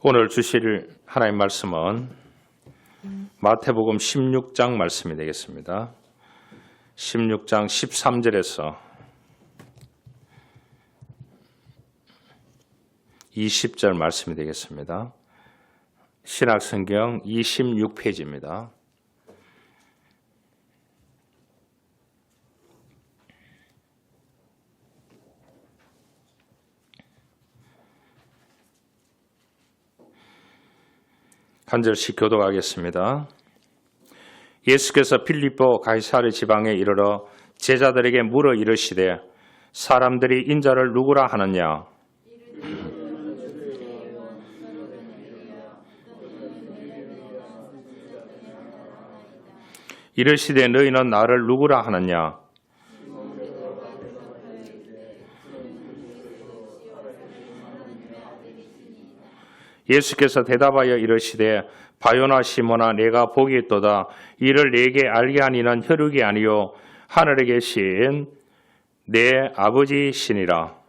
오늘 주실 하나님 말씀은 마태복음 16장 말씀이 되겠습니다. 16장 13절에서 20절 말씀이 되겠습니다. 신약성경 26페이지입니다. 한 절씩 교독하겠습니다. 예수께서 필립보 가이사르 지방에 이르러 제자들에게 물어 이르시되 사람들이 인자를 누구라 하느냐? 이르시되 너희는 나를 누구라 하느냐? 예수께서 대답하여 이르시되 바요나 시몬아 내가 복이 있도다. 이를 내게 알게 하니는 혈육이 아니요 하늘에 계신 내 아버지시니라.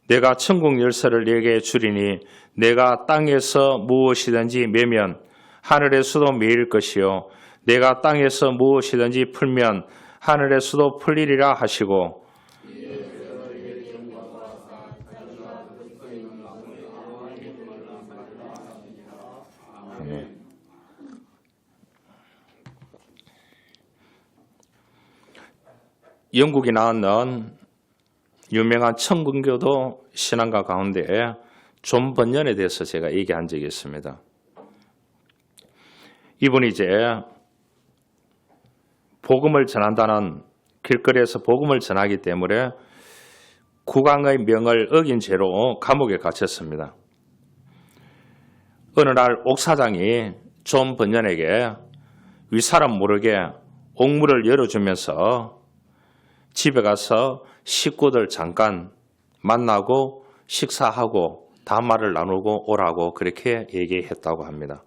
내가 천국 열쇠를 내게 주리니 내가 땅에서 무엇이든지 매면 하늘에서도 매일 것이요 내가 땅에서 무엇이든지 풀면 하늘에서도 풀리리라 하시고 영국이 낳은 유명한 천군교도 신앙가 가운데 존 번연에 대해서 제가 얘기한 적이 있습니다. 이분이 이제 복음을 전한다는 길거리에서 복음을 전하기 때문에 국왕의 명을 어긴 죄로 감옥에 갇혔습니다. 어느 날 옥사장이 존 번연에게 윗사람 모르게 옥문을 열어주면서 집에 가서 식구들 잠깐 만나고 식사하고 담화를 나누고 오라고 그렇게 얘기했다고 합니다.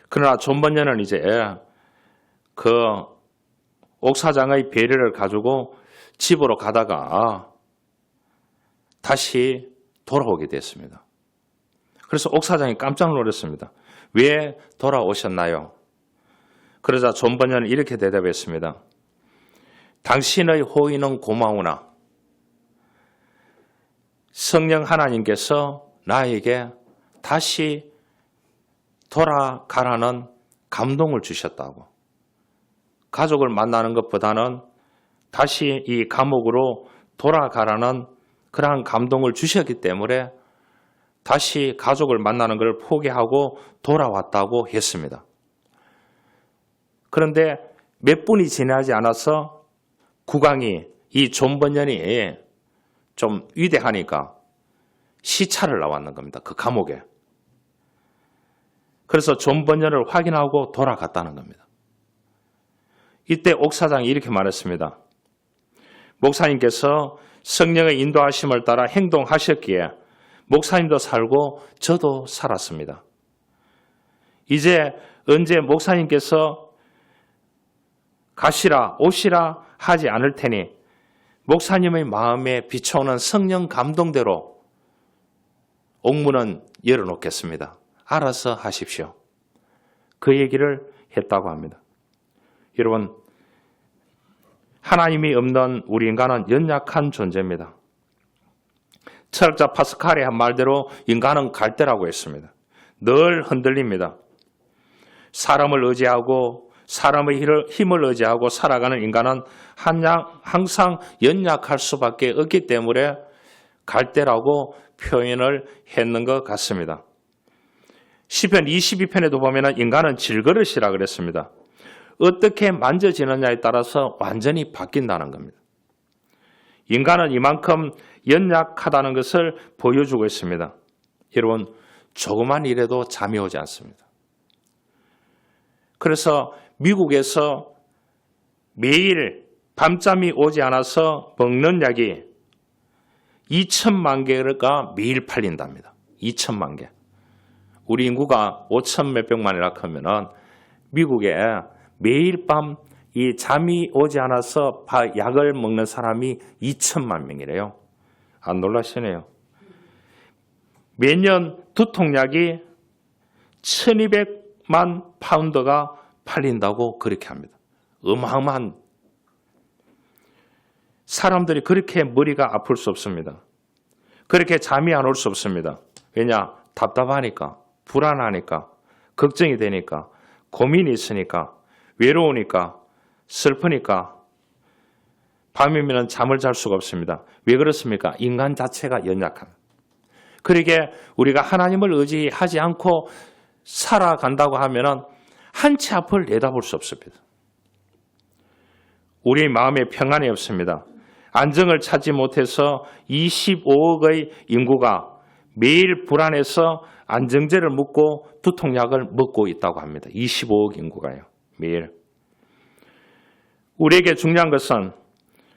그러나 존 번연은 이제 그 옥사장의 배려를 가지고 집으로 가다가 다시 돌아오게 됐습니다. 그래서 옥사장이 깜짝 놀랐습니다. 왜 돌아오셨나요? 그러자 존 번연은 이렇게 대답했습니다. 당신의 호의는 고마우나 성령 하나님께서 나에게 다시 돌아가라는 감동을 주셨다고. 가족을 만나는 것보다는 다시 이 감옥으로 돌아가라는 그러한 감동을 주셨기 때문에 다시 가족을 만나는 것을 포기하고 돌아왔다고 했습니다. 그런데 몇 분이 지나지 않아서 국왕이 이 존 번연이 좀 위대하니까 시찰을 나왔는 겁니다. 그 감옥에. 그래서 존 번연을 확인하고 돌아갔다는 겁니다. 이때 옥사장이 이렇게 말했습니다. 목사님께서 성령의 인도하심을 따라 행동하셨기에 목사님도 살고 저도 살았습니다. 이제 언제 목사님께서 가시라 오시라 하지 않을 테니 목사님의 마음에 비춰오는 성령 감동대로 옥문은 열어놓겠습니다. 알아서 하십시오. 그 얘기를 했다고 합니다. 여러분, 하나님이 없는 우리 인간은 연약한 존재입니다. 철학자 파스칼의 한 말대로 인간은 갈대라고 했습니다. 늘 흔들립니다. 사람을 의지하고 사람의 힘을 의지하고 살아가는 인간은 항상 연약할 수밖에 없기 때문에 갈대라고 표현을 했는 것 같습니다. 시편 22편에도 보면 인간은 질그릇이라 그랬습니다. 어떻게 만져지느냐에 따라서 완전히 바뀐다는 겁니다. 인간은 이만큼 연약하다는 것을 보여주고 있습니다. 여러분, 조그만 일에도 잠이 오지 않습니다. 그래서 미국에서 매일 밤잠이 오지 않아서 먹는 약이 2천만 개가 매일 팔린답니다. 2천만 개. 우리 인구가 5천 몇백만이라 하면은 미국에 매일 밤 이 잠이 오지 않아서 약을 먹는 사람이 2천만 명이래요. 안 놀라시네요. 매년 두통약이 1200만 파운드가 팔린다고 그렇게 합니다. 어마어마한. 사람들이 그렇게 머리가 아플 수 없습니다. 그렇게 잠이 안 올 수 없습니다. 왜냐? 답답하니까, 불안하니까, 걱정이 되니까, 고민이 있으니까, 외로우니까, 슬프니까 밤이면 잠을 잘 수가 없습니다. 왜 그렇습니까? 인간 자체가 연약합니다. 그러게 우리가 하나님을 의지하지 않고 살아간다고 하면은 한 치 앞을 내다볼 수 없습니다. 우리 마음에 평안이 없습니다. 안정을 찾지 못해서 25억의 인구가 매일 불안해서 안정제를 먹고 두통약을 먹고 있다고 합니다. 25억 인구가요. 매일. 우리에게 중요한 것은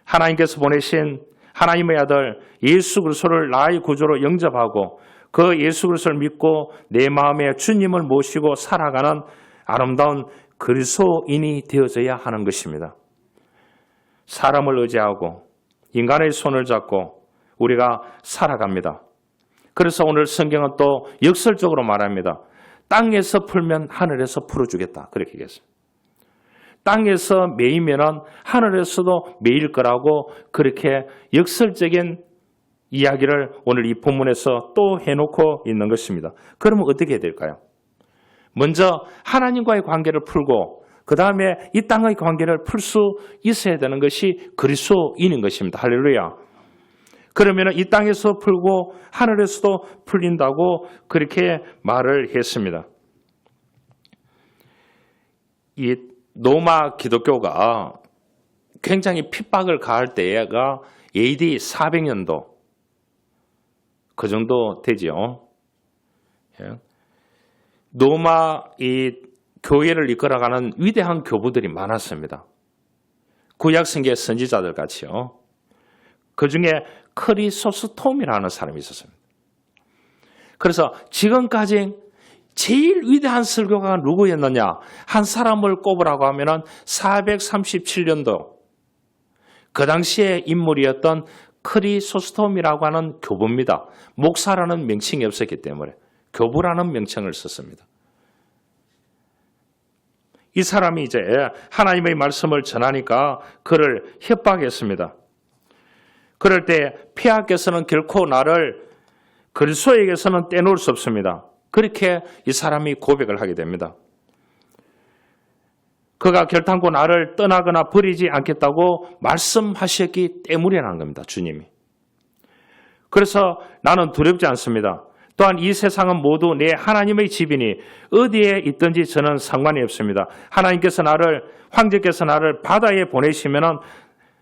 하나님께서 보내신 하나님의 아들 예수 그리스도를 나의 구주로 영접하고 그 예수 그리스도를 믿고 내 마음에 주님을 모시고 살아가는 아름다운 그리스도인이 되어져야 하는 것입니다. 사람을 의지하고 인간의 손을 잡고 우리가 살아갑니다. 그래서 오늘 성경은 또 역설적으로 말합니다. 땅에서 풀면 하늘에서 풀어주겠다. 그렇게 얘기했어요. 땅에서 매이면은 하늘에서도 매일 거라고 그렇게 역설적인 이야기를 오늘 이 본문에서 또 해놓고 있는 것입니다. 그러면 어떻게 해야 될까요? 먼저 하나님과의 관계를 풀고 그 다음에 이 땅의 관계를 풀 수 있어야 되는 것이 그리스도인인 것입니다. 할렐루야. 그러면 이 땅에서 풀고 하늘에서도 풀린다고 그렇게 말을 했습니다. 이 로마 기독교가 굉장히 핍박을 가할 때가 AD 400년도 그 정도 되죠. 로마 이 교회를 이끌어가는 위대한 교부들이 많았습니다. 구약성경 선지자들 같이요. 그 중에 크리소스톰이라는 사람이 있었습니다. 그래서 지금까지 제일 위대한 설교가가 누구였느냐? 한 사람을 꼽으라고 하면은 437년도 그 당시의 인물이었던 크리소스톰이라고 하는 교부입니다. 목사라는 명칭이 없었기 때문에 교부라는 명칭을 썼습니다. 이 사람이 이제 하나님의 말씀을 전하니까 그를 협박했습니다. 그럴 때 폐하께서는 결코 나를 그리스도에게서는 떼놓을 수 없습니다. 그렇게 이 사람이 고백을 하게 됩니다. 그가 결단코 나를 떠나거나 버리지 않겠다고 말씀하셨기 때문이라는 겁니다. 주님이. 그래서 나는 두렵지 않습니다. 또한 이 세상은 모두 내 하나님의 집이니 어디에 있든지 저는 상관이 없습니다. 하나님께서 황제께서 나를 바다에 보내시면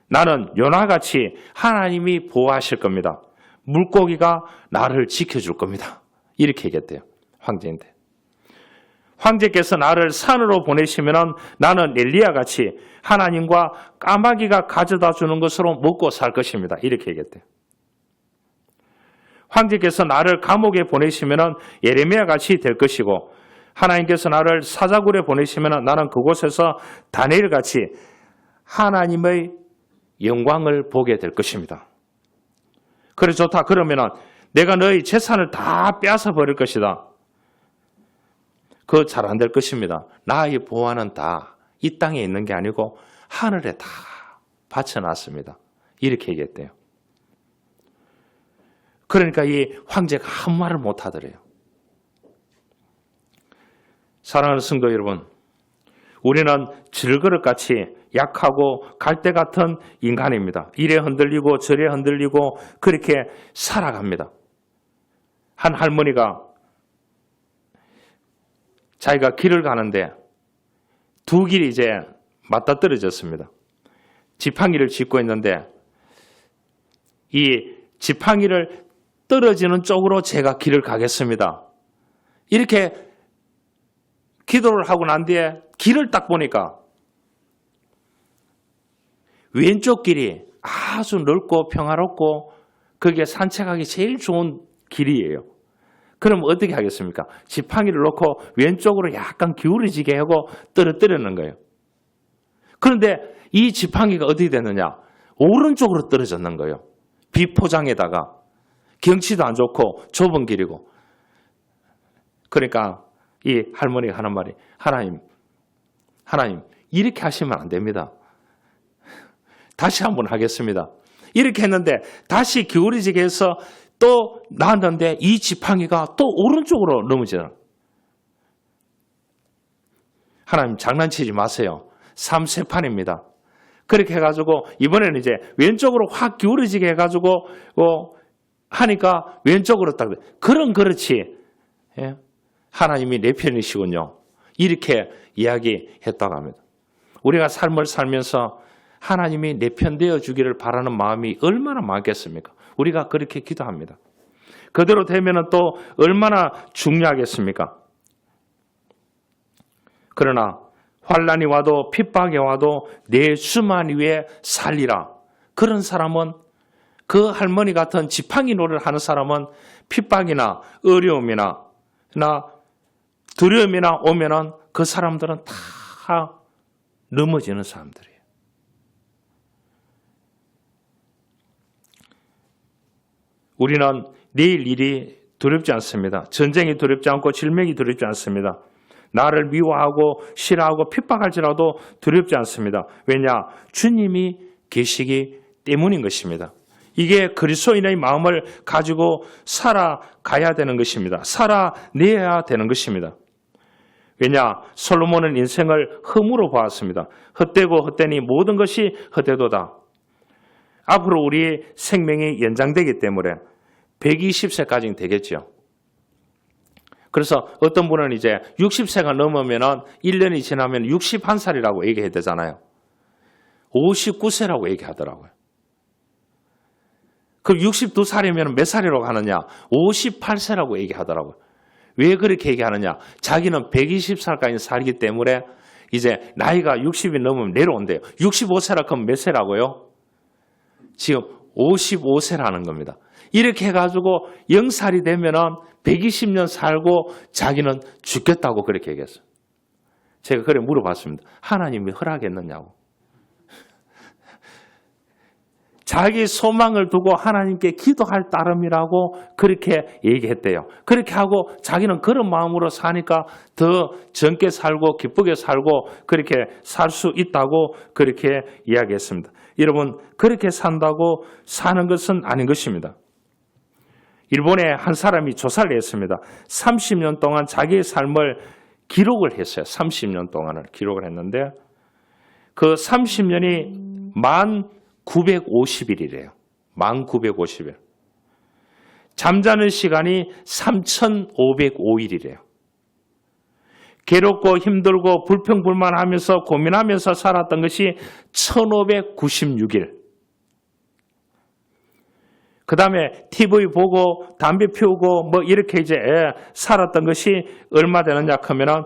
나는 요나같이 하나님이 보호하실 겁니다. 물고기가 나를 지켜줄 겁니다. 이렇게 얘기했대요. 황제인데. 황제께서 나를 산으로 보내시면 나는 엘리야같이 하나님과 까마귀가 가져다 주는 것으로 먹고 살 것입니다. 이렇게 얘기했대요. 황제께서 나를 감옥에 보내시면 예레미야같이 될 것이고 하나님께서 나를 사자굴에 보내시면 나는 그곳에서 다니엘같이 하나님의 영광을 보게 될 것입니다. 그래 좋다. 그러면 내가 너희 재산을 다 빼앗아 버릴 것이다. 그거 잘 안 될 것입니다. 나의 보화는 다 이 땅에 있는 게 아니고 하늘에 다 바쳐놨습니다. 이렇게 얘기했대요. 그러니까 이 황제가 아무 말을 못 하더래요. 사랑하는 성도 여러분, 우리는 질그릇같이 약하고 갈대 같은 인간입니다. 이래 흔들리고 저래 흔들리고 그렇게 살아갑니다. 한 할머니가 자기가 길을 가는데 두 길이 이제 맞닿아떨어졌습니다. 지팡이를 짚고 있는데 이 지팡이를 떨어지는 쪽으로 제가 길을 가겠습니다. 이렇게 기도를 하고 난 뒤에 길을 딱 보니까 왼쪽 길이 아주 넓고 평화롭고 그게 산책하기 제일 좋은 길이에요. 그럼 어떻게 하겠습니까? 지팡이를 놓고 왼쪽으로 약간 기울어지게 하고 떨어뜨리는 거예요. 그런데 이 지팡이가 어떻게 되느냐? 오른쪽으로 떨어졌는 거예요. 비포장에다가 경치도 안 좋고 좁은 길이고. 그러니까 이 할머니가 하는 말이 하나님 이렇게 하시면 안 됩니다. 다시 한번 하겠습니다. 이렇게 했는데 다시 기울어지게 해서 또 나왔는데 이 지팡이가 또 오른쪽으로 넘어지는. 하나님 장난치지 마세요. 삼세판입니다. 그렇게 해가지고 이번에는 이제 왼쪽으로 확 기울어지게 해가지고 하니까 왼쪽으로 딱 그런 그렇지. 예? 하나님이 내 편이시군요. 이렇게 이야기했다고 합니다. 우리가 삶을 살면서 하나님이 내 편 되어 주기를 바라는 마음이 얼마나 많겠습니까? 우리가 그렇게 기도합니다. 그대로 되면 또 얼마나 중요하겠습니까? 그러나 환난이 와도 핍박이 와도 내 수만 위에 살리라. 그런 사람은 그 할머니 같은 지팡이 노래를 하는 사람은 핍박이나 어려움이나 두려움이나 오면은 그 사람들은 다 넘어지는 사람들이에요. 우리는 내일 일이 두렵지 않습니다. 전쟁이 두렵지 않고 질병이 두렵지 않습니다. 나를 미워하고 싫어하고 핍박할지라도 두렵지 않습니다. 왜냐? 주님이 계시기 때문인 것입니다. 이게 그리스도인의 마음을 가지고 살아가야 되는 것입니다. 살아내야 되는 것입니다. 왜냐? 솔로몬은 인생을 흠으로 보았습니다. 헛되고 헛되니 모든 것이 헛되도다. 앞으로 우리의 생명이 연장되기 때문에 120세까지는 되겠죠. 그래서 어떤 분은 이제 60세가 넘으면 1년이 지나면 61살이라고 얘기해야 되잖아요. 59세라고 얘기하더라고요. 그럼 62살이면 몇 살이라고 하느냐? 58세라고 얘기하더라고요. 왜 그렇게 얘기하느냐? 자기는 120살까지 살기 때문에 이제 나이가 60이 넘으면 내려온대요. 65세라 그럼 몇 세라고요? 지금 55세라는 겁니다. 이렇게 해가지고 0살이 되면은 120년 살고 자기는 죽겠다고 그렇게 얘기했어요. 제가 그래 물어봤습니다. 하나님이 허락했느냐고. 자기 소망을 두고 하나님께 기도할 따름이라고 그렇게 얘기했대요. 그렇게 하고 자기는 그런 마음으로 사니까 더 젊게 살고 기쁘게 살고 그렇게 살 수 있다고 그렇게 이야기했습니다. 여러분, 그렇게 산다고 사는 것은 아닌 것입니다. 일본의 한 사람이 조사를 했습니다. 30년 동안 자기의 삶을 기록을 했어요. 30년 동안을 기록을 했는데 그 30년이 1950일이래요. 1950일. 잠자는 시간이 3505일이래요. 괴롭고 힘들고 불평불만하면서 고민하면서 살았던 것이 1596일. 그 다음에 TV 보고 담배 피우고 뭐 이렇게 이제 살았던 것이 얼마 되느냐 하면은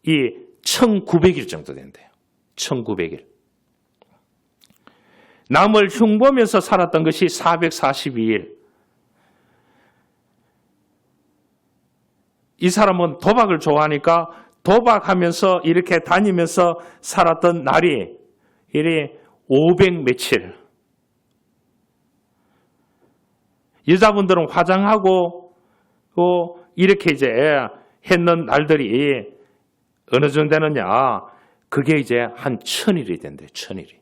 이 1900일 정도 된대요. 1900일. 남을 흉보면서 살았던 것이 442일. 이 사람은 도박을 좋아하니까 도박하면서 이렇게 다니면서 살았던 날이 500 며칠. 여자분들은 화장하고 이렇게 이제 했는 날들이 어느 정도 되느냐. 그게 이제 한 1000일이 된대요. 1000일이.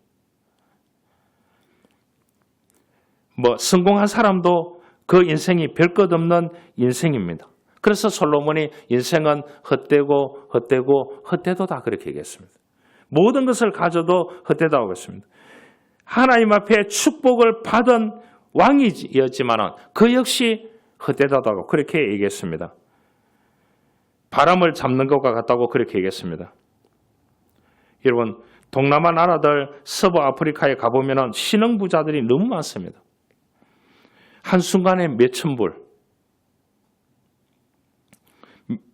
뭐 성공한 사람도 그 인생이 별 것 없는 인생입니다. 그래서 솔로몬이 인생은 헛되도다 그렇게 얘기했습니다. 모든 것을 가져도 헛되다고 했습니다. 하나님 앞에 축복을 받은 왕이었지만 그 역시 헛되다고 그렇게 얘기했습니다. 바람을 잡는 것과 같다고 그렇게 얘기했습니다. 여러분, 동남아 나라들 서부 아프리카에 가보면 신흥부자들이 너무 많습니다. 한순간에 몇천 불,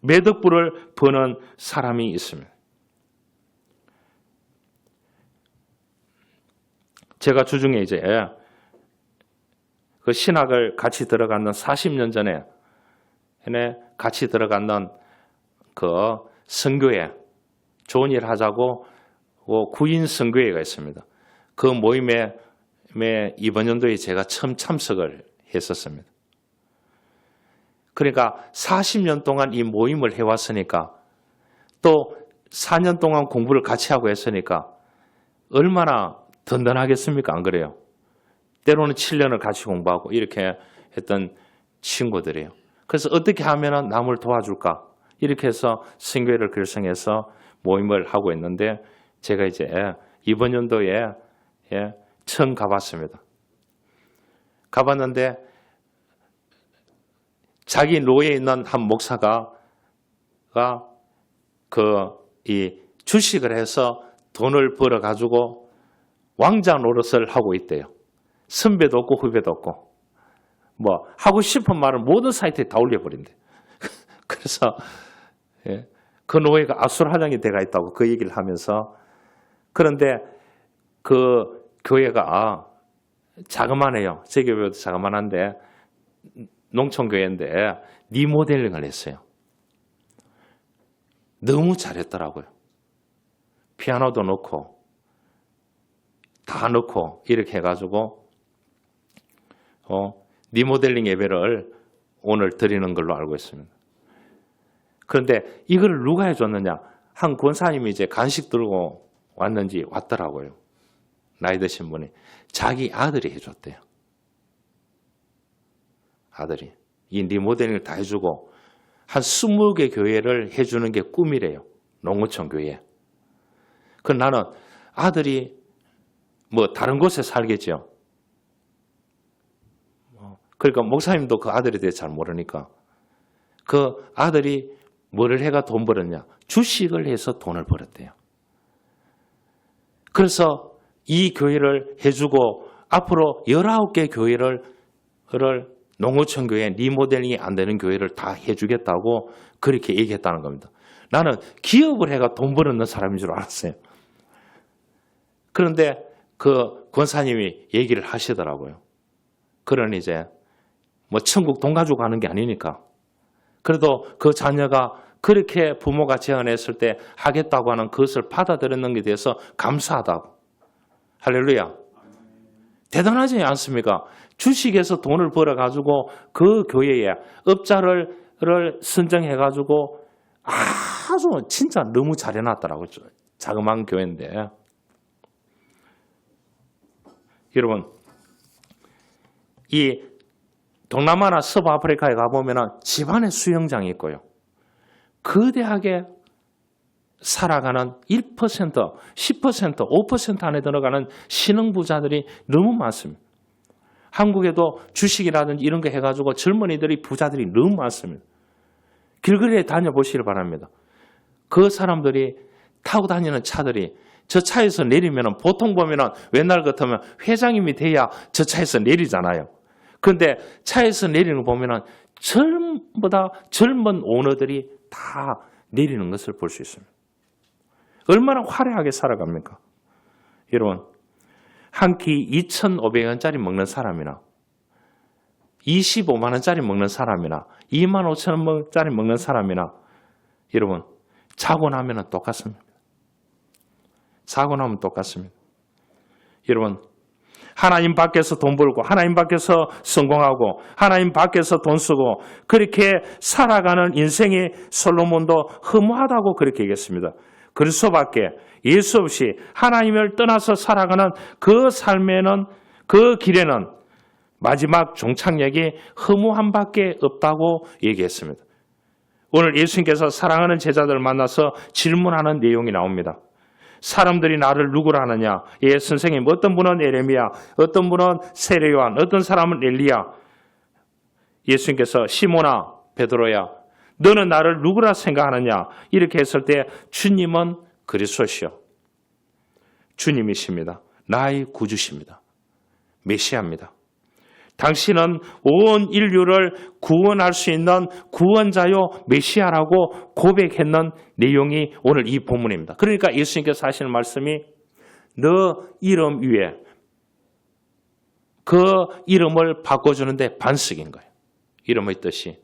몇억 불을 버는 사람이 있습니다. 제가 주중에 이제 그 신학을 같이 들어갔는 40년 전에 같이 들어갔는 그 선교회, 좋은 일 하자고 구인 선교회가 있습니다. 그 모임에 이번 연도에 제가 처음 참석을 했었습니다. 그러니까 40년 동안 이 모임을 해왔으니까 또 4년 동안 공부를 같이 하고 했으니까 얼마나 든든하겠습니까? 안 그래요? 때로는 7년을 같이 공부하고 이렇게 했던 친구들이에요. 그래서 어떻게 하면 남을 도와줄까? 이렇게 해서 선교회를 결성해서 모임을 하고 있는데 제가 이제 이번 연도에 처음 가봤습니다. 가봤는데 자기 노예에 있는 한 목사가 이 주식을 해서 돈을 벌어 가지고 왕자 노릇을 하고 있대요. 선배도 없고 후배도 없고 뭐 하고 싶은 말을 모든 사이트에 다 올려버린대. 그래서 그 노예가 아수라장이 돼가 있다고 그 얘기를 하면서 그런데 그 교회가 자그마해요. 제 교회도 자그만한데 농촌교회인데 리모델링을 했어요. 너무 잘했더라고요. 피아노도 넣고 다 넣고 이렇게 해가지고 리모델링 예배를 오늘 드리는 걸로 알고 있습니다. 그런데 이걸 누가 해줬느냐? 한 권사님이 이제 간식 들고 왔는지 왔더라고요. 나이 드신 분이. 자기 아들이 해줬대요. 아들이. 이 리모델링을 다 해주고 한 20개 교회를 해주는 게 꿈이래요. 농어촌 교회. 그 나는 아들이 뭐 다른 곳에 살겠죠. 그러니까 목사님도 그 아들에 대해 잘 모르니까 그 아들이 뭐를 해가 돈 벌었냐? 주식을 해서 돈을 벌었대요. 그래서 이 교회를 해주고 앞으로 19개 교회를 농어촌 교회 리모델링이 안 되는 교회를 다 해주겠다고 그렇게 얘기했다는 겁니다. 나는 기업을 해가 돈 벌었는 사람인 줄 알았어요. 그런데 그 권사님이 얘기를 하시더라고요. 그러니 이제 뭐 천국 돈 가지고 가는 게 아니니까. 그래도 그 자녀가 그렇게 부모가 제안했을 때 하겠다고 하는 그것을 받아들였는 것에 대해서 감사하다고. 할렐루야. 대단하지 않습니까? 주식에서 돈을 벌어가지고 그 교회에 업자를 선정해가지고 아주 진짜 너무 잘해놨더라고요. 자그마한 교회인데. 여러분, 이 동남아나 서부아프리카에 가보면 집안에 수영장이 있고요. 거대하게 살아가는 1%, 10%, 5% 안에 들어가는 신흥부자들이 너무 많습니다. 한국에도 주식이라든지 이런 거 해가지고 젊은이들이 부자들이 너무 많습니다. 길거리에 다녀보시길 바랍니다. 그 사람들이 타고 다니는 차들이 저 차에서 내리면 보통 보면 옛날 같으면 회장님이 돼야 저 차에서 내리잖아요. 그런데 차에서 내리는 거 보면 전부 다 젊은 오너들이 다 내리는 것을 볼 수 있습니다. 얼마나 화려하게 살아갑니까? 여러분, 한 끼 2,500원짜리 먹는 사람이나 25만 원짜리 먹는 사람이나 2만 5천 원짜리 먹는 사람이나 여러분, 자고 나면 똑같습니다. 자고 나면 똑같습니다. 여러분, 하나님 밖에서 돈 벌고 하나님 밖에서 성공하고 하나님 밖에서 돈 쓰고 그렇게 살아가는 인생이 솔로몬도 허무하다고 그렇게 얘기했습니다. 그럴 수밖에 예수 없이 하나님을 떠나서 살아가는 그 삶에는 그 길에는 마지막 종착역이 허무함밖에 없다고 얘기했습니다. 오늘 예수님께서 사랑하는 제자들을 만나서 질문하는 내용이 나옵니다. 사람들이 나를 누구라 하느냐? 예, 선생님, 어떤 분은 에레미야, 어떤 분은 세례요한, 어떤 사람은 엘리야. 예수님께서 시몬아, 베드로야, 너는 나를 누구라 생각하느냐? 이렇게 했을 때 주님은 그리스도시요. 주님이십니다. 나의 구주십니다. 메시아입니다. 당신은 온 인류를 구원할 수 있는 구원자요 메시아라고 고백했는 내용이 오늘 이 본문입니다. 그러니까 예수님께서 하시는 말씀이 너 이름 위에 그 이름을 바꿔주는데 반석인 거예요. 이름의 뜻이.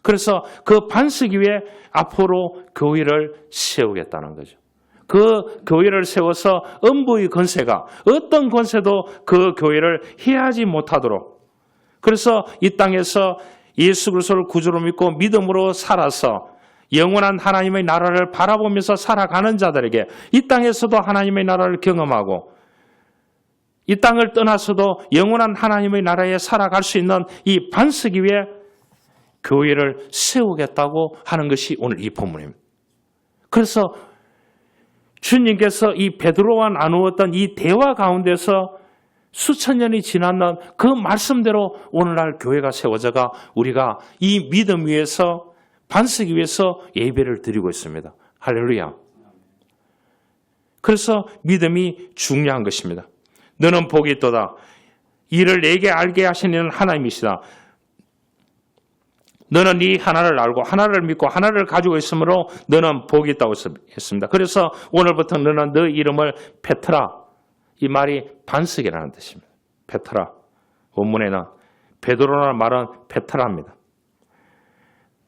그래서 그 반석 위에 앞으로 교회를 세우겠다는 거죠. 그 교회를 세워서 음부의 권세가 어떤 권세도 그 교회를 해하지 못하도록, 그래서 이 땅에서 예수 그리스도를 구주로 믿고 믿음으로 살아서 영원한 하나님의 나라를 바라보면서 살아가는 자들에게 이 땅에서도 하나님의 나라를 경험하고 이 땅을 떠나서도 영원한 하나님의 나라에 살아갈 수 있는 이 반석 위에 교회를 세우겠다고 하는 것이 오늘 이 본문입니다. 그래서 주님께서 이 베드로와 나누었던 이 대화 가운데서 수천 년이 지났는 그 말씀대로 오늘날 교회가 세워져가 우리가 이 믿음 위에서 반석 위에서 예배를 드리고 있습니다. 할렐루야. 그래서 믿음이 중요한 것입니다. 너는 복이 있도다. 이를 내게 알게 하시는 하나님이시다. 너는 이 하나를 알고 하나를 믿고 하나를 가지고 있으므로 너는 복이 있다고 했습니다. 그래서 오늘부터 너는 너 이름을 페트라, 이 말이 반석이라는 뜻입니다. 페트라. 원문에는 베드로라는 말은 페트라입니다.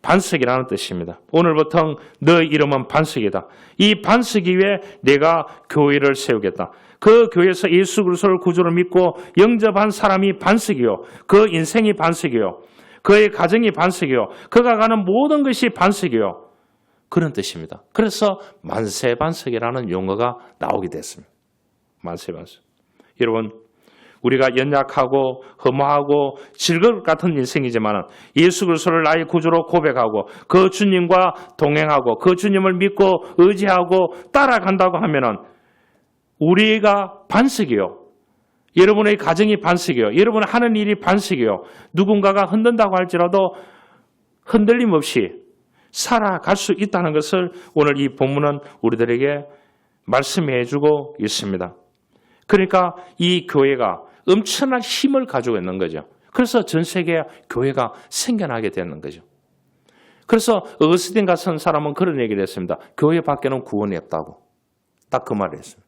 반석이라는 뜻입니다. 오늘부터 너 이름은 반석이다. 이 반석 위에 내가 교회를 세우겠다. 그 교회에서 예수 그리스도를 구주로 믿고 영접한 사람이 반석이요. 그 인생이 반석이요. 그의 가정이 반석이요. 그가 가는 모든 것이 반석이요. 그런 뜻입니다. 그래서 만세반석이라는 용어가 나오게 됐습니다. 만세반석. 여러분, 우리가 연약하고 허무하고 즐거울 것 같은 인생이지만 예수 그리스도를 나의 구주로 고백하고 그 주님과 동행하고 그 주님을 믿고 의지하고 따라간다고 하면은 우리가 반석이요. 여러분의 가정이 반석이요. 여러분 하는 일이 반석이요. 누군가가 흔든다고 할지라도 흔들림 없이 살아갈 수 있다는 것을 오늘 이 본문은 우리들에게 말씀해 주고 있습니다. 그러니까 이 교회가 엄청난 힘을 가지고 있는 거죠. 그래서 전 세계 교회가 생겨나게 되는 거죠. 그래서 어거스틴 같은 사람은 그런 얘기를 했습니다. 교회 밖에는 구원이 없다고. 딱 그 말을 했습니다.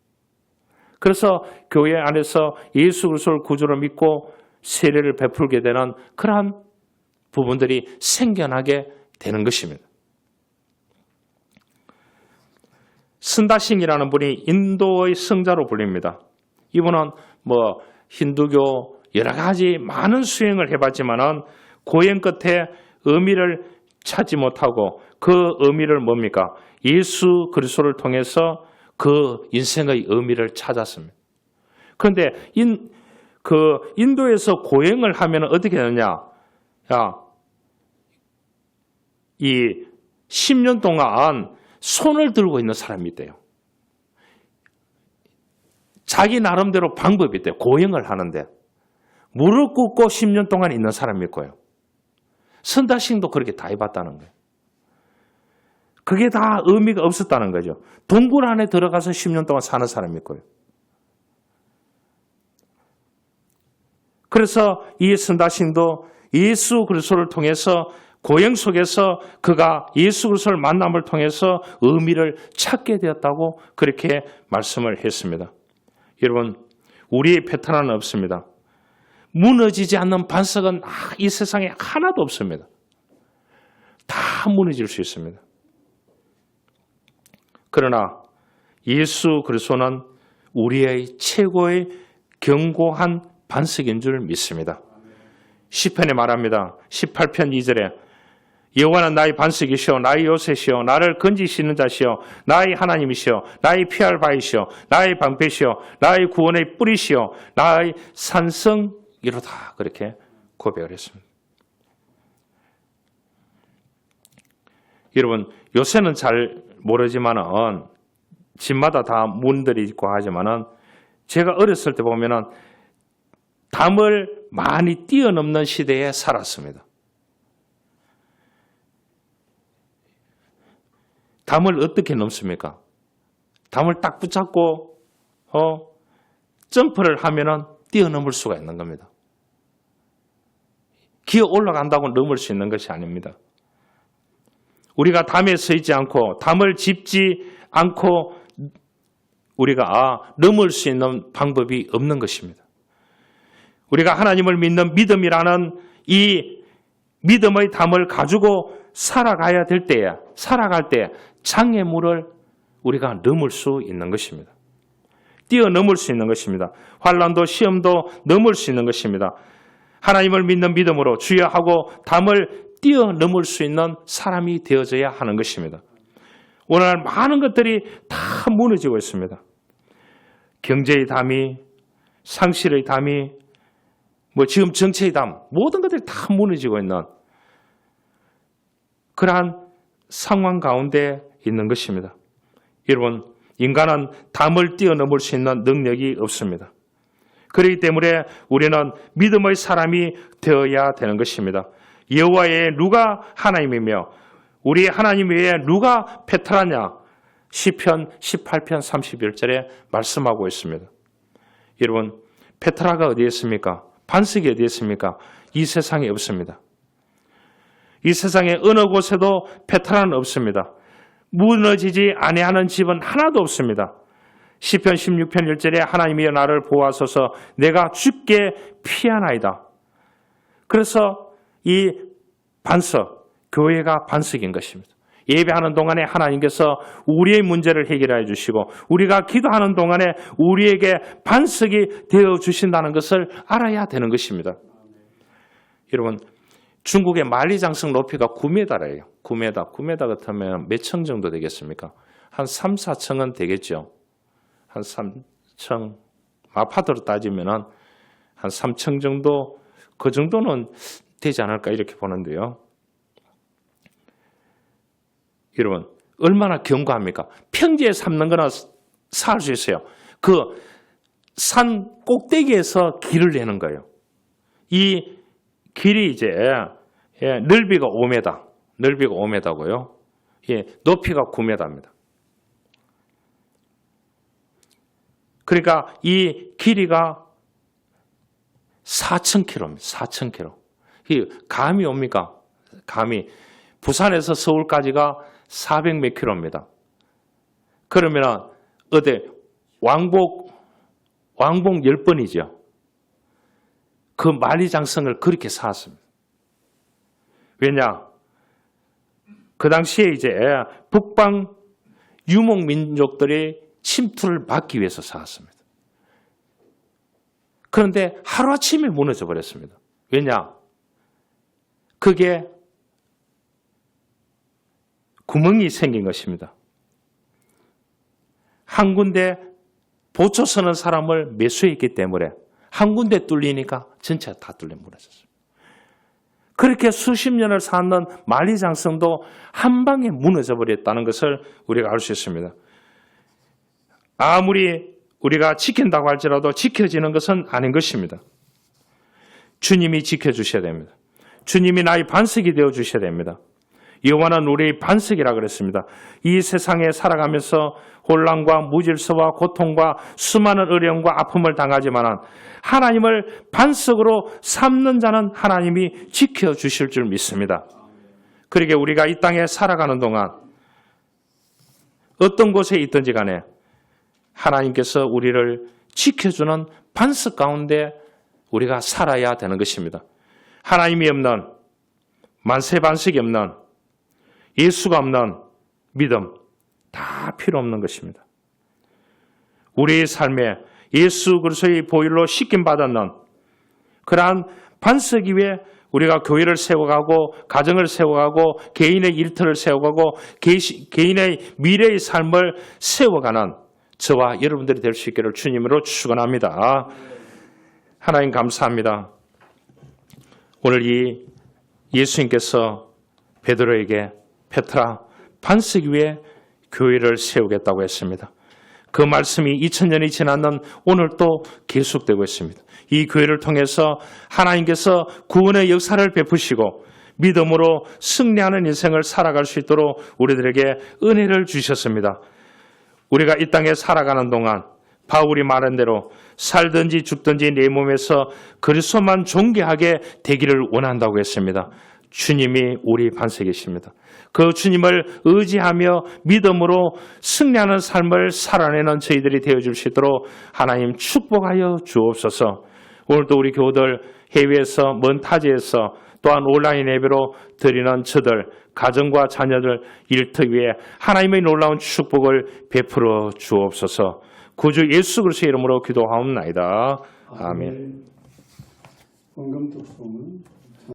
그래서 교회 안에서 예수 그리스도를 구주로 믿고 세례를 베풀게 되는 그러한 부분들이 생겨나게 되는 것입니다. 선다싱이라는 분이 인도의 성자로 불립니다. 이분은 힌두교 여러 가지 많은 수행을 해봤지만은 고행 끝에 의미를 찾지 못하고 그 의미를 뭡니까? 예수 그리스도를 통해서 그 인생의 의미를 찾았습니다. 그런데 인도에서 고행을 하면 어떻게 되느냐? 이 10년 동안 손을 들고 있는 사람이 있대요. 자기 나름대로 방법이 있대요. 고행을 하는데. 무릎 꿇고 10년 동안 있는 사람이 있고요. 선다싱도 그렇게 다 해봤다는 거예요. 그게 다 의미가 없었다는 거죠. 동굴 안에 들어가서 10년 동안 사는 사람이 있고요. 그래서 이 선다싱도 예수 그리스도를 통해서 고행 속에서 그가 예수 그리스도를 만남을 통해서 의미를 찾게 되었다고 그렇게 말씀을 했습니다. 여러분, 우리의 패턴은 없습니다. 무너지지 않는 반석은 이 세상에 하나도 없습니다. 다 무너질 수 있습니다. 그러나 예수 그리스도는 우리의 최고의 견고한 반석인 줄 믿습니다. 시편에 말합니다. 18편 2절에 여호와는 나의 반석이시오 나의 요새시오 나를 건지시는 자시오 나의 하나님이시오 나의 피할 바이시오 나의 방패시오 나의 구원의 뿌리시오 나의 산성이로다 그렇게 고백을 했습니다. 여러분, 요새는 잘 모르지만은 집마다 다 문들이 있고 하지만은 제가 어렸을 때 보면은 담을 많이 뛰어넘는 시대에 살았습니다. 담을 어떻게 넘습니까? 담을 딱 붙잡고 점프를 하면은 뛰어넘을 수가 있는 겁니다. 기어 올라간다고 넘을 수 있는 것이 아닙니다. 우리가 담에 서 있지 않고 담을 짚지 않고 우리가 넘을 수 있는 방법이 없는 것입니다. 우리가 하나님을 믿는 믿음이라는 이 믿음의 담을 가지고 살아갈 때 장애물을 우리가 넘을 수 있는 것입니다. 뛰어넘을 수 있는 것입니다. 환난도 시험도 넘을 수 있는 것입니다. 하나님을 믿는 믿음으로 주여 하고 담을 뛰어넘을 수 있는 사람이 되어져야 하는 것입니다. 오늘날 많은 것들이 다 무너지고 있습니다. 경제의 담이, 상실의 담이, 지금 정치의 담, 모든 것들이 다 무너지고 있는 그러한 상황 가운데 있는 것입니다. 여러분, 인간은 담을 뛰어넘을 수 있는 능력이 없습니다. 그렇기 때문에 우리는 믿음의 사람이 되어야 되는 것입니다. 여호와 외에 누가 하나님이며 우리 하나님 외에 누가 페트라냐? 시편 18편 31절에 말씀하고 있습니다. 여러분, 페트라가 어디에 있습니까? 반석이 어디에 있습니까? 이 세상에 없습니다. 이 세상에 어느 곳에도 페트라는 없습니다. 무너지지 아니하는 집은 하나도 없습니다. 시편 16편 1절에 하나님이여 나를 보호하소서 내가 죽게 피하나이다. 그래서 이 반석, 교회가 반석인 것입니다. 예배하는 동안에 하나님께서 우리의 문제를 해결해 주시고 우리가 기도하는 동안에 우리에게 반석이 되어 주신다는 것을 알아야 되는 것입니다. 여러분, 중국의 만리장성 높이가 9m래요. 9m 같으면 몇 층 정도 되겠습니까? 한 3, 4층은 되겠죠. 한 3층, 아파트로 따지면 한 3층 정도, 그 정도는 되지 않을까 이렇게 보는데요. 여러분, 얼마나 견고합니까? 평지에 삼는 거나 살 수 있어요. 그 산 꼭대기에서 길을 내는 거예요. 이 길이 이제 넓이가 5m, 넓이가 5m고요. 높이가 9m입니다. 그러니까 이 길이가 4,000km입니다. 4,000km. 감이 옵니까? 감이 부산에서 서울까지가 400몇 킬로입니다. 그러면 어디 왕복 10번이죠. 그 만리장성을 그렇게 쌓았습니다. 왜냐? 그 당시에 이제 북방 유목 민족들의 침투를 막기 위해서 쌓았습니다. 그런데 하루아침에 무너져 버렸습니다. 왜냐? 그게 구멍이 생긴 것입니다. 한 군데 보초 서는 사람을 매수했기 때문에 한 군데 뚫리니까 전체가 다 뚫려 무너졌습니다. 그렇게 수십 년을 쌓는 만리장성도 한 방에 무너져 버렸다는 것을 우리가 알 수 있습니다. 아무리 우리가 지킨다고 할지라도 지켜지는 것은 아닌 것입니다. 주님이 지켜주셔야 됩니다. 주님이 나의 반석이 되어주셔야 됩니다. 여호와는 우리의 반석이라 그랬습니다. 이 세상에 살아가면서 혼란과 무질서와 고통과 수많은 어려움과 아픔을 당하지만 하나님을 반석으로 삼는 자는 하나님이 지켜주실 줄 믿습니다. 그러게 우리가 이 땅에 살아가는 동안 어떤 곳에 있든지 간에 하나님께서 우리를 지켜주는 반석 가운데 우리가 살아야 되는 것입니다. 하나님이 없는, 만세 반석이 없는, 예수가 없는 믿음 다 필요 없는 것입니다. 우리의 삶에 예수 그리스도의 보혈로 씻김 받았는 그러한 반석 위에 우리가 교회를 세워가고 가정을 세워가고 개인의 일터를 세워가고 개인의 미래의 삶을 세워가는 저와 여러분들이 될 수 있기를 주님으로 축원합니다. 하나님 감사합니다. 오늘 이 예수님께서 베드로에게 페트라 반석 위에 교회를 세우겠다고 했습니다. 그 말씀이 2000년이 지났는 오늘 또 계속되고 있습니다. 이 교회를 통해서 하나님께서 구원의 역사를 베푸시고 믿음으로 승리하는 인생을 살아갈 수 있도록 우리들에게 은혜를 주셨습니다. 우리가 이 땅에 살아가는 동안 바울이 말한 대로 살든지 죽든지 내 몸에서 그리스도만 존귀하게 되기를 원한다고 했습니다. 주님이 우리 반석이십니다. 그 주님을 의지하며 믿음으로 승리하는 삶을 살아내는 저희들이 되어줄 수 있도록 하나님 축복하여 주옵소서. 오늘도 우리 교우들 해외에서 먼 타지에서 또한 온라인 예배로 드리는 저들 가정과 자녀들 일터 위에 하나님의 놀라운 축복을 베풀어 주옵소서. 구주 예수 그리스도의 이름으로 기도하옵나이다. 아멘. 원금 독송은